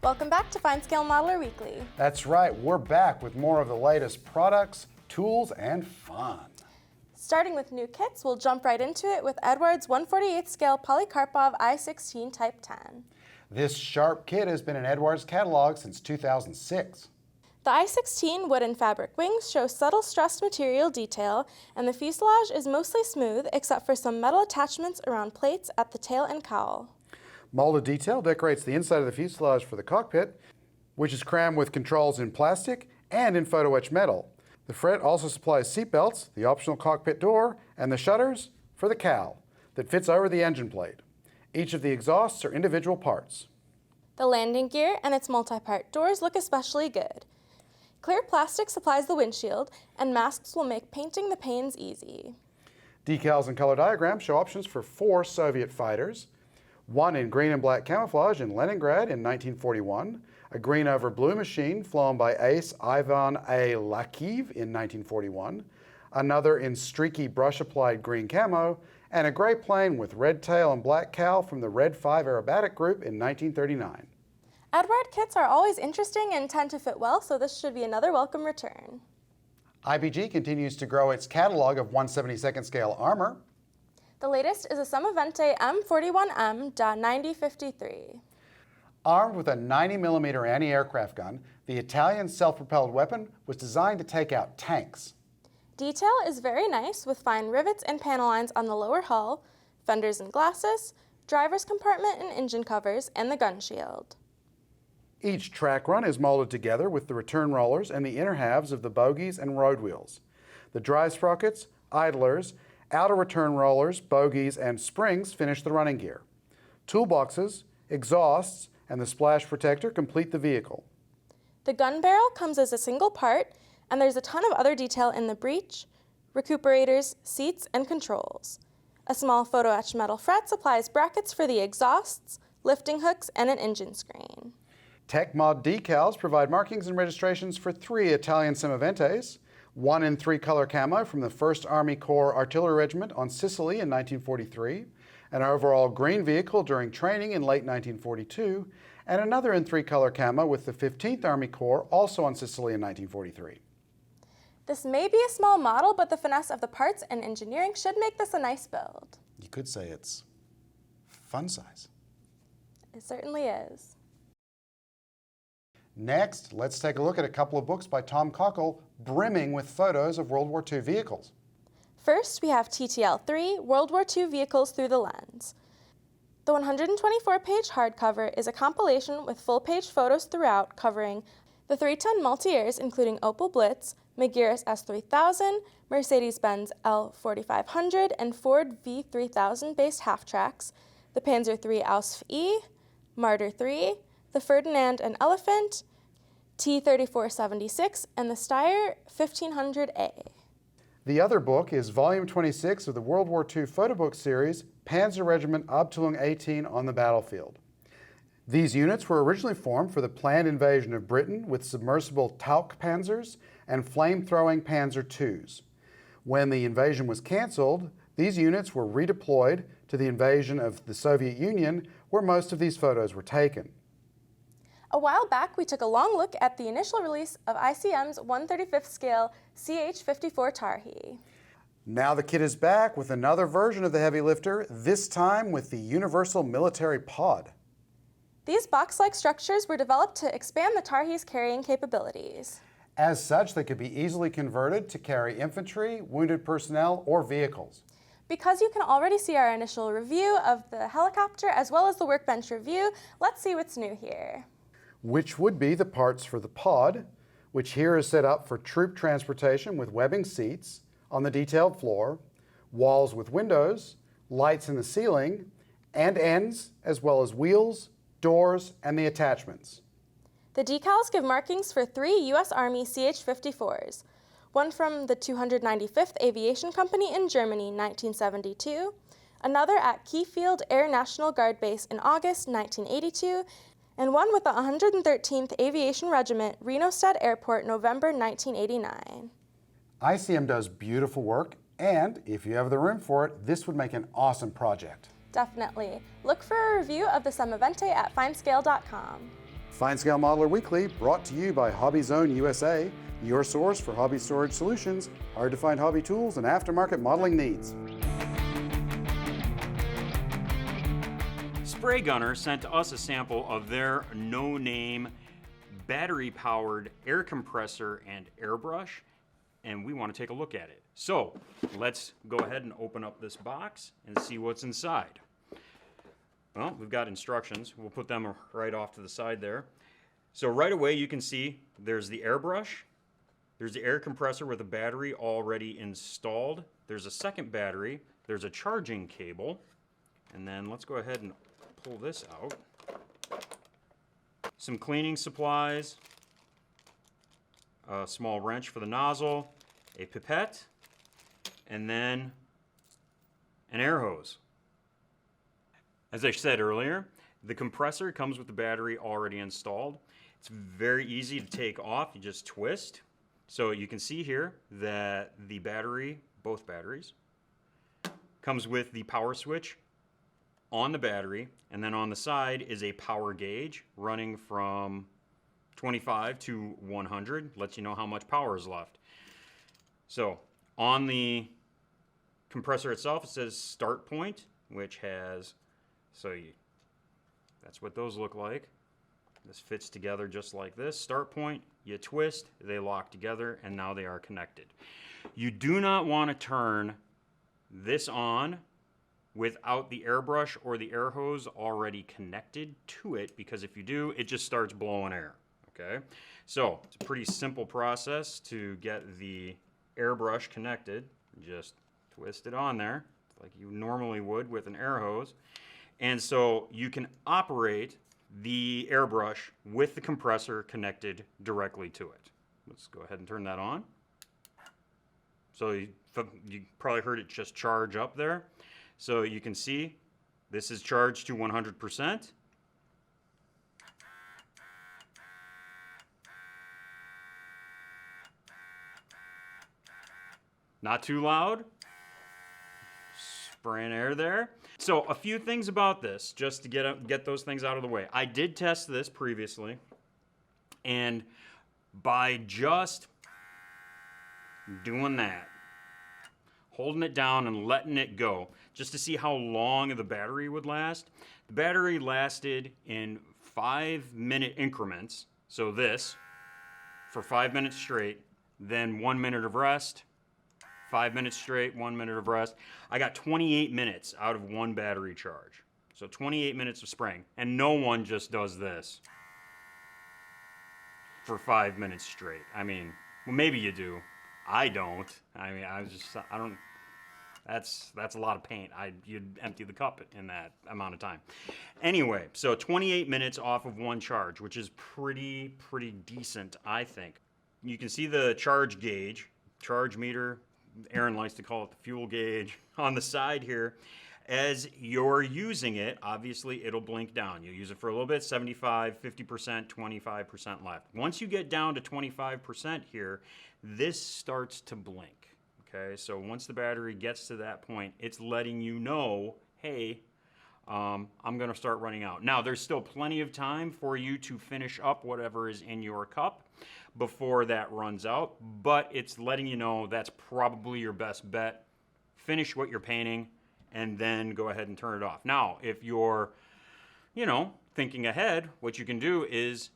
Welcome back to FineScale Modeler Weekly. That's right, we're back with more of the latest products, tools, and fun. Starting with new kits, we'll jump right into it with Eduard's 1/48 scale Polikarpov I-16 Type 10. This sharp kit has been in Eduard's catalog since 2006. The I-16 wood and fabric wings show subtle stressed material detail, and the fuselage is mostly smooth except for some metal attachments around plates at the tail and cowl. Molded detail decorates the inside of the fuselage for the cockpit, which is crammed with controls in plastic and in photo etch metal. The fret also supplies seat belts, the optional cockpit door, and the shutters for the cowl that fits over the engine plate. Each of the exhausts are individual parts. The landing gear and its multi-part doors look especially good. Clear plastic supplies the windshield, and masks will make painting the panes easy. Decals and color diagrams show options for 4 Soviet fighters. One in green and black camouflage in Leningrad in 1941, a green over blue machine flown by ace Ivan A. Lakiv in 1941, another in streaky brush-applied green camo, and a gray plane with red tail and black cowl from the Red 5 Aerobatic Group in 1939. Eduard kits are always interesting and tend to fit well, so this should be another welcome return. IBG continues to grow its catalog of 1/72nd scale armor. The latest is a Semovente M41M 9053. Armed with a 90mm anti-aircraft gun, the Italian self-propelled weapon was designed to take out tanks. Detail is very nice with fine rivets and panel lines on the lower hull, fenders and glasses, driver's compartment and engine covers, and the gun shield. Each track run is molded together with the return rollers and the inner halves of the bogies and road wheels. The drive sprockets, idlers, outer return rollers, bogies, and springs finish the running gear. Toolboxes, exhausts, and the splash protector complete the vehicle. The gun barrel comes as a single part, and there's a ton of other detail in the breech, recuperators, seats, and controls. A small photo etch metal fret supplies brackets for the exhausts, lifting hooks, and an engine screen. Tech Mod decals provide markings and registrations for 3 Italian Semoventes, one in 3-color camo from the 1st Army Corps Artillery Regiment on Sicily in 1943, an overall green vehicle during training in late 1942, and another in 3-color camo with the 15th Army Corps also on Sicily in 1943. This may be a small model, but the finesse of the parts and engineering should make this a nice build. You could say it's fun size. It certainly is. Next, let's take a look at a couple of books by Tom Cockle brimming with photos of World War II vehicles. First, we have TTL-3, World War II Vehicles Through the Lens. The 124-page hardcover is a compilation with full-page photos throughout covering the 3-ton multi-airs including Opel Blitz, Magirus S3000, Mercedes-Benz L4500, and Ford V3000-based half-tracks, the Panzer III Ausf E, Marder III, the Ferdinand and Elephant, T-3476, and the Steyr 1500A. The other book is Volume 26 of the World War II Photobook series, Panzer Regiment Abteilung 18 on the Battlefield. These units were originally formed for the planned invasion of Britain with submersible Tauk Panzers and flame-throwing Panzer IIs. When the invasion was canceled, these units were redeployed to the invasion of the Soviet Union, where most of these photos were taken. A while back, we took a long look at the initial release of ICM's 1/35th scale CH-54 Tarhe. Now the kit is back with another version of the heavy lifter, this time with the Universal Military Pod. These box-like structures were developed to expand the Tarhe's carrying capabilities. As such, they could be easily converted to carry infantry, wounded personnel, or vehicles. Because you can already see our initial review of the helicopter as well as the workbench review, let's see what's new here. Which would be the parts for the pod, which here is set up for troop transportation with webbing seats on the detailed floor, walls with windows, lights in the ceiling, and ends, as well as wheels, doors, and the attachments. The decals give markings for 3 U.S. Army CH-54s, one from the 295th Aviation Company in Germany in 1972, another at Keyfield Air National Guard Base in August 1982, and one with the 113th Aviation Regiment, Renostedt Airport, November 1989. ICM does beautiful work, and if you have the room for it, this would make an awesome project. Definitely. Look for a review of the Semovente at FineScale.com. FineScale Modeler Weekly, brought to you by Hobby Zone USA, your source for hobby storage solutions, hard-to-find hobby tools, and aftermarket modeling needs. Spray Gunner sent us a sample of their no-name battery-powered air compressor and airbrush, and we want to take a look at it. So let's go ahead and open up this box and see what's inside. Well, we've got instructions. We'll put them right off to the side there. So right away you can see there's the airbrush, there's the air compressor with a battery already installed, there's a second battery, there's a charging cable, and then let's go ahead and pull this out. Some cleaning supplies, a small wrench for the nozzle, a pipette, and then an air hose. As I said earlier, the compressor comes with the battery already installed. It's very easy to take off. You just twist. So you can see here that the battery, both batteries, comes with the power switch on the battery, and then on the side is a power gauge running from 25 to 100, lets you know how much power is left. So on the compressor itself, it says start point, which has, that's what those look like. This fits together just like this. Start point, you twist, they lock together, and now they are connected. You do not want to turn this on without the airbrush or the air hose already connected to it, because if you do, it just starts blowing air, okay? So it's a pretty simple process to get the airbrush connected. Just twist it on there like you normally would with an air hose. And so you can operate the airbrush with the compressor connected directly to it. Let's go ahead and turn that on. So you probably heard it just charge up there. So you can see this is charged to 100%. Not too loud. Spraying air there. So a few things about this, just to get those things out of the way. I did test this previously, and by just doing that, holding it down and letting it go, just to see how long the battery would last. The battery lasted in 5-minute increments. So this, for 5 minutes straight, then 1 minute of rest, 5 minutes straight, 1 minute of rest. I got 28 minutes out of one battery charge. So 28 minutes of spraying. And no one just does this for 5 minutes straight. I mean, well, maybe you do. I don't. I mean, I don't. That's a lot of paint. You'd empty the cup in that amount of time. Anyway, so 28 minutes off of one charge, which is pretty decent, I think. You can see the charge gauge, charge meter. Aaron likes to call it the fuel gauge on the side here. As you're using it, obviously it'll blink down. You use it for a little bit, 75, 50%, 25% left. Once you get down to 25% here, this starts to blink. Okay, so once the battery gets to that point, it's letting you know, hey, I'm gonna start running out. Now, there's still plenty of time for you to finish up whatever is in your cup before that runs out, but it's letting you know that's probably your best bet. Finish what you're painting and then go ahead and turn it off. Now, if you're, thinking ahead, what you can do is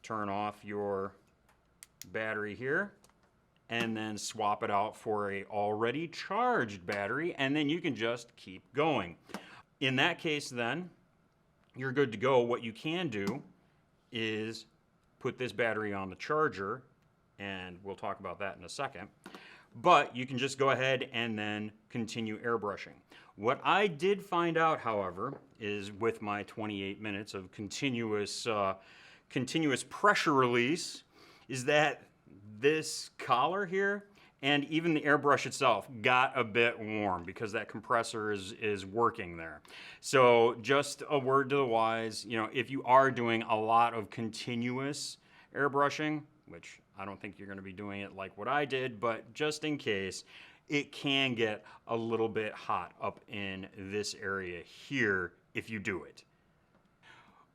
turn off your battery here and then swap it out for a already charged battery, and then you can just keep going. In that case, then, you're good to go. What you can do is put this battery on the charger, and we'll talk about that in a second. But you can just go ahead and then continue airbrushing. What I did find out, however, is with my 28 minutes of continuous pressure release, is that this collar here and even the airbrush itself got a bit warm because that compressor is working there. So just a word to the wise, if you are doing a lot of continuous airbrushing, which I don't think you're going to be doing it like what I did, but just in case, it can get a little bit hot up in this area here if you do it.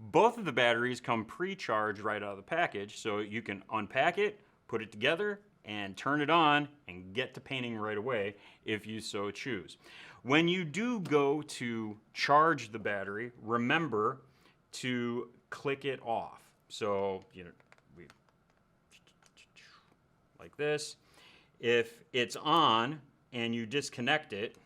Both of the batteries come pre-charged right out of the package, so you can unpack it, put it together, and turn it on and get to painting right away if you so choose. When you do go to charge the battery, remember to click it off. So, like this. If it's on and you disconnect it,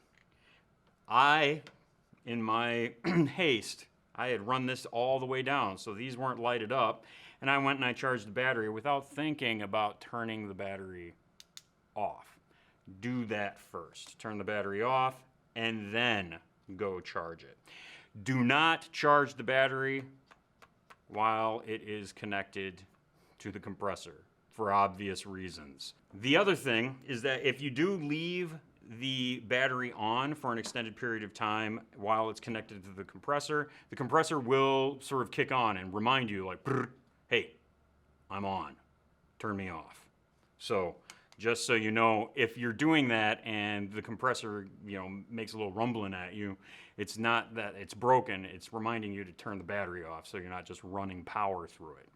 in my haste, I had run this all the way down, so these weren't lighted up, and I went and I charged the battery without thinking about turning the battery off. Do that first. Turn the battery off, and then go charge it. Do not charge the battery while it is connected to the compressor, for obvious reasons. The other thing is that if you do leave the battery on for an extended period of time while it's connected to the compressor will sort of kick on and remind you like, hey, I'm on, turn me off. So just so you know, if you're doing that and the compressor, makes a little rumbling at you, it's not that it's broken, it's reminding you to turn the battery off so you're not just running power through it.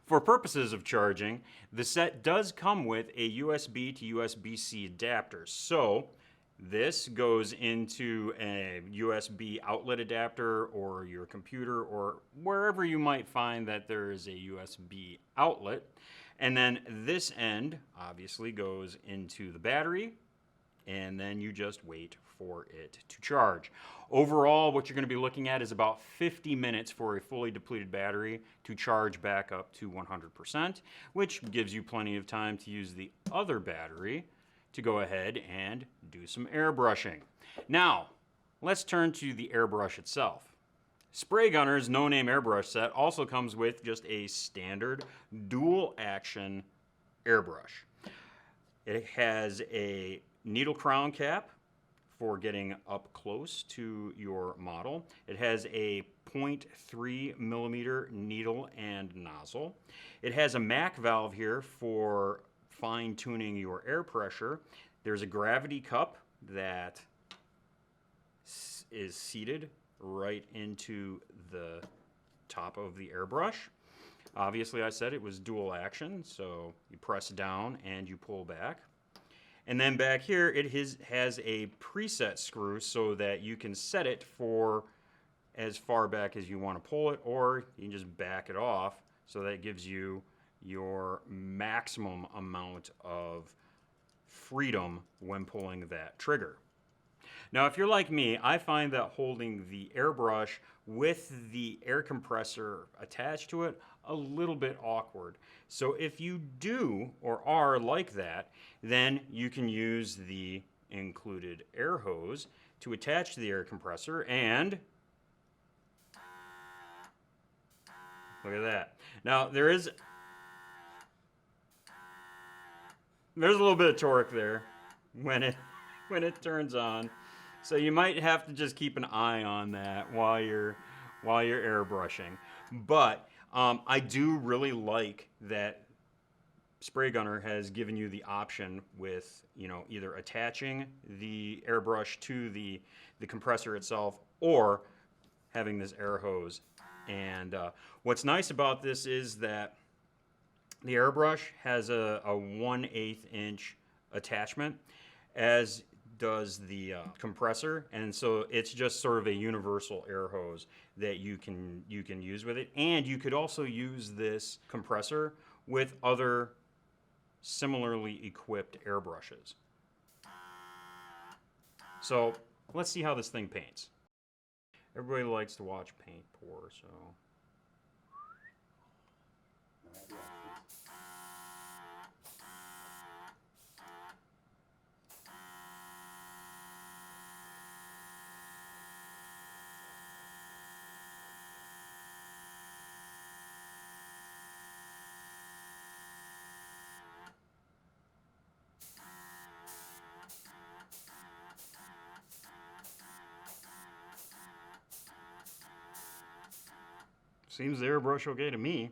For purposes of charging, the set does come with a USB to USB-C adapter. So this goes into a USB outlet adapter or your computer or wherever you might find that there is a USB outlet. And then this end obviously goes into the battery, and then you just wait for it to charge. Overall, what you're going to be looking at is about 50 minutes for a fully depleted battery to charge back up to 100%, which gives you plenty of time to use the other battery to go ahead and do some airbrushing. Now, let's turn to the airbrush itself. Spray Gunner's no-name airbrush set also comes with just a standard dual action airbrush. It has a needle crown cap for getting up close to your model. It has a 0.3 millimeter needle and nozzle. It has a MAC valve here for fine-tuning your air pressure. There's a gravity cup that is seated right into the top of the airbrush. Obviously, I said it was dual action, so you press down and you pull back. And then back here, it has a preset screw so that you can set it for as far back as you want to pull it, or you can just back it off so that it gives you your maximum amount of freedom when pulling that trigger. Now, if you're like me, I find that holding the airbrush with the air compressor attached to it a little bit awkward. So if you do or are like that, then you can use the included air hose to attach to the air compressor, and look at that. Now there's a little bit of torque there when it turns on. So you might have to just keep an eye on that while you're airbrushing. But I do really like that Spray Gunner has given you the option with, either attaching the airbrush to the compressor itself or having this air hose. And what's nice about this is that the airbrush has a 1/8 inch attachment, as does the compressor, and so it's just sort of a universal air hose that you can use with it. And you could also use this compressor with other similarly equipped airbrushes. So let's see how this thing paints. Everybody likes to watch paint pour, so. Seems the airbrush okay to me.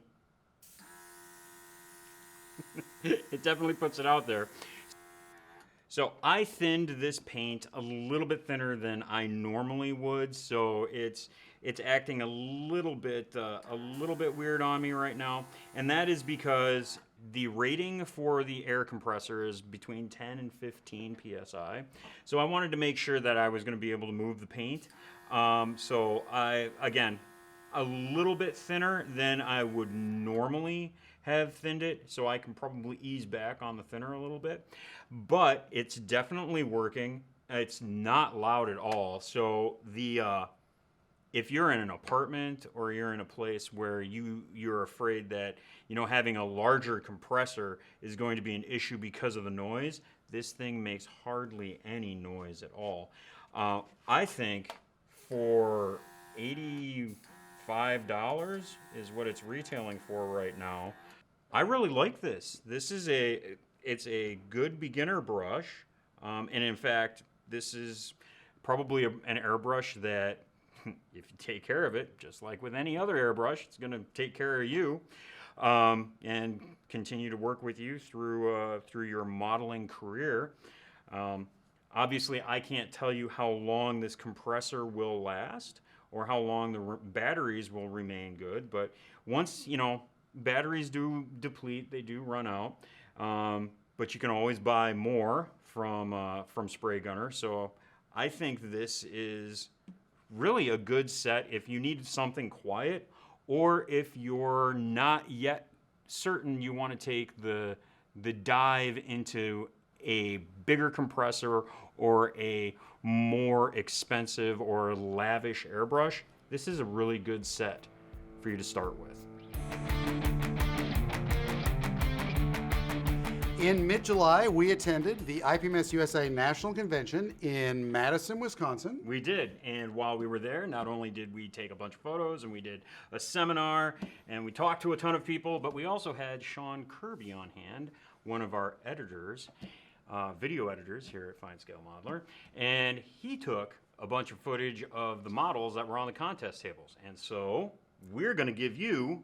It definitely puts it out there. So I thinned this paint a little bit thinner than I normally would, so it's acting a little bit weird on me right now, and that is because the rating for the air compressor is between 10 and 15 psi. So I wanted to make sure that I was going to be able to move the paint. So again, a little bit thinner than I would normally have thinned it, so I can probably ease back on the thinner a little bit. But it's definitely working. It's not loud at all. So if you're in an apartment or you're in a place where you're afraid that having a larger compressor is going to be an issue because of the noise, this thing makes hardly any noise at all. I think for $85 is what it's retailing for right now. I really like this. It's a good beginner brush, and in fact, this is probably an airbrush that, if you take care of it, just like with any other airbrush, it's going to take care of you and continue to work with you through your modeling career. Obviously, I can't tell you how long this compressor will last or how long the batteries will remain good, but once, batteries do deplete, they do run out, but you can always buy more from Spray Gunner. So I think this is really a good set if you need something quiet, or if you're not yet certain you want to take the dive into a bigger compressor or a more expensive or lavish airbrush. This is a really good set for you to start with. In mid-July, we attended the IPMS USA National Convention in Madison, Wisconsin. We did, and while we were there, not only did we take a bunch of photos and we did a seminar and we talked to a ton of people, but we also had Sean Kirby on hand, one of our editors, video editors here at FineScale Modeler, and he took a bunch of footage of the models that were on the contest tables. And so we're going to give you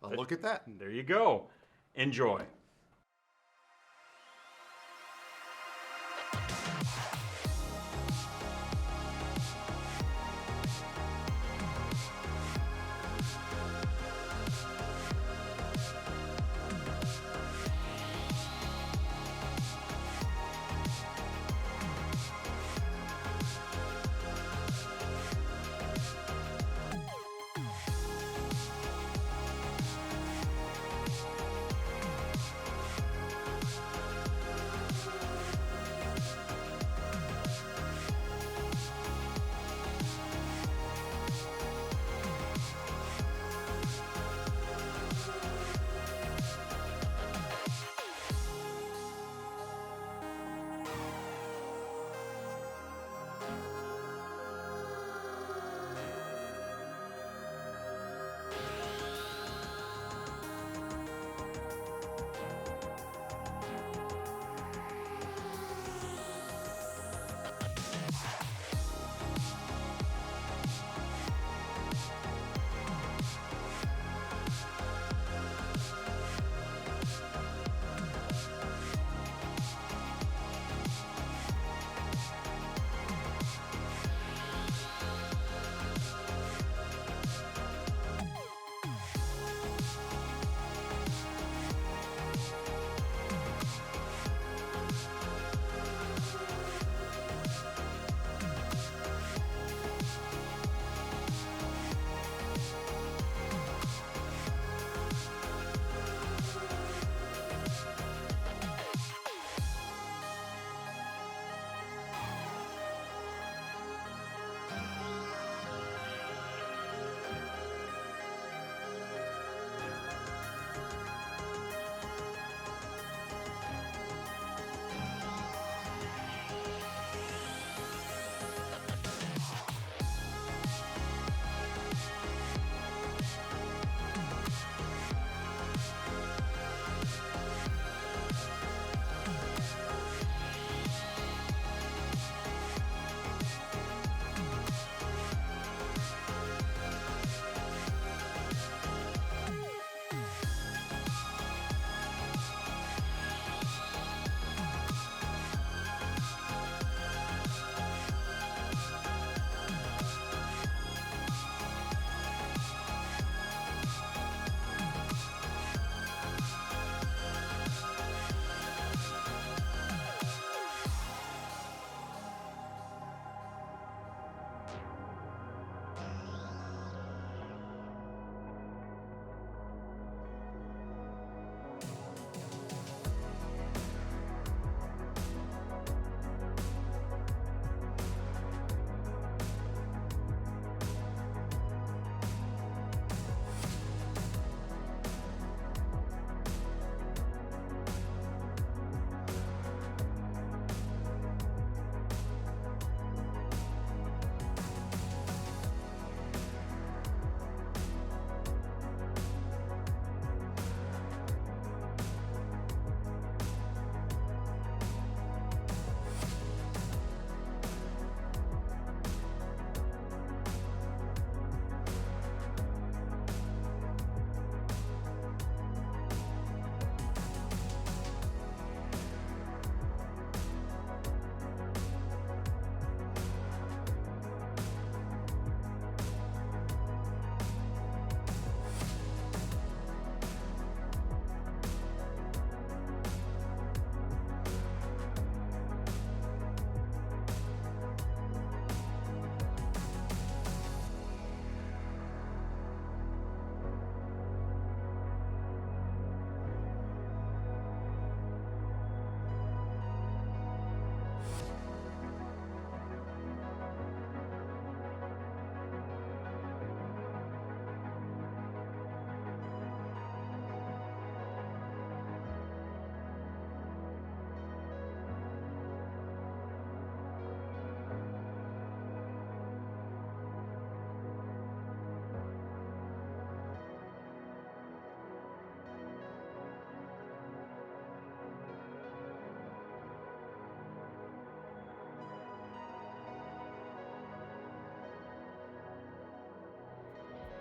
a look at that. There you go. Enjoy.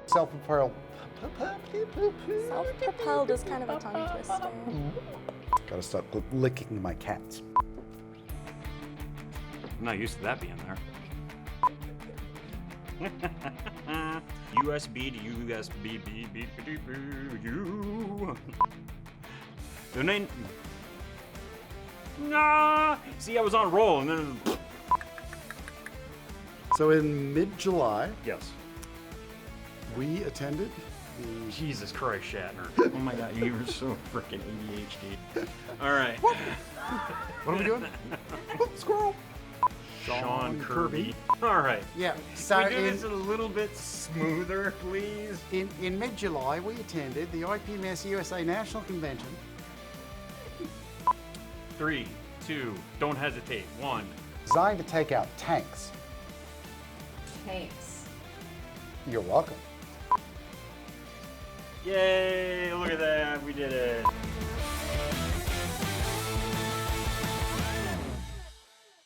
Self-propelled. Self-propelled is kind of a tongue twister. Gotta stop licking my cats. I'm not used to that being there. USB to USB, U. Nah. See, I was on a roll, and then. So in mid-July, Yes. we attended the... Jesus Christ, Shatner. Oh my God, you were so freaking ADHD. All right. What are we doing? Oh, squirrel. Sean Kirby. All right. Yeah, Can so we do this a little bit smoother, please? in mid-July, we attended the IPMS USA National Convention. 3, 2, don't hesitate. 1. Designed to take out tanks. Tanks. You're welcome. Yay! Look at that, we did it.